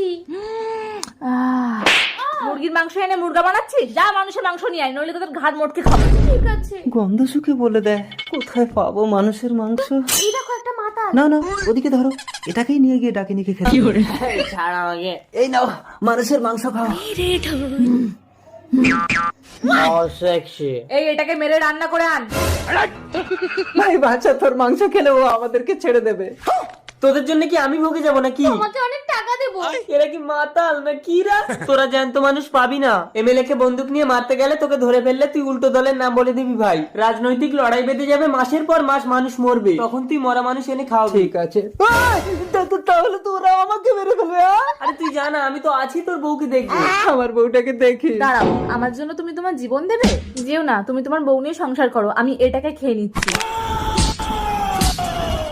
বানাচ্ছি। মুরগির মাংস এনে মুরগা বানাচ্ছিস? যা মানুষের মাংস নিয়ে আয়, নইলে তোদের ঘাট মোটকে খাবো। ঠিক আছে। গন্ধ শুকে বলে দেয়, কোথায় পাবো মানুষের মাংস? এই দেখো একটা মাতাল। না না, ওদিকে ধরো, এটাকেই নিয়ে গিয়ে ডাকিনিকে খেতে। ছাড় আমাকে। এই নাও মানুষের মাংস খাও। সেক্সি। এই এটাকে মেরে রান্না করে আন। ভাই বাচ্চা, তোর মাংস খেলে ও আমাদেরকে ছেড়ে দেবে। তোদের জন্য কি আমি ভোগে যাবো নাকি? তোমাকে অনেক টাকা দেবো। এরা কি মাতাল না কি রা? তোরা জ্যান্ত মানুষ পাবি না। এমএলএ কে বন্দুক নিয়ে মারতে গেলে তোকে ধরে ফেললে তুই উল্টো দলের নাম বলে দিবি ভাই। রাজনৈতিক লড়াই বেঁধে যাবে, মাসের পর মাস মানুষ মরবে, তখন তুই মরা মানুষ এনে খাওয়াবি। ঠিক আছে, তাহলে তোরা আমাকে মেরে ফেলবে? আরে তুই জানা আমি তো আছি, তোর বউকে দেখবো। আমার বউটাকে দেখি। দাঁড়াও, আমার জন্য তুমি তোমার জীবন দেবে? যেও না, তুমি তোমার বউ নিয়ে সংসার করো, আমি এটাকে খেয়ে নিচ্ছি।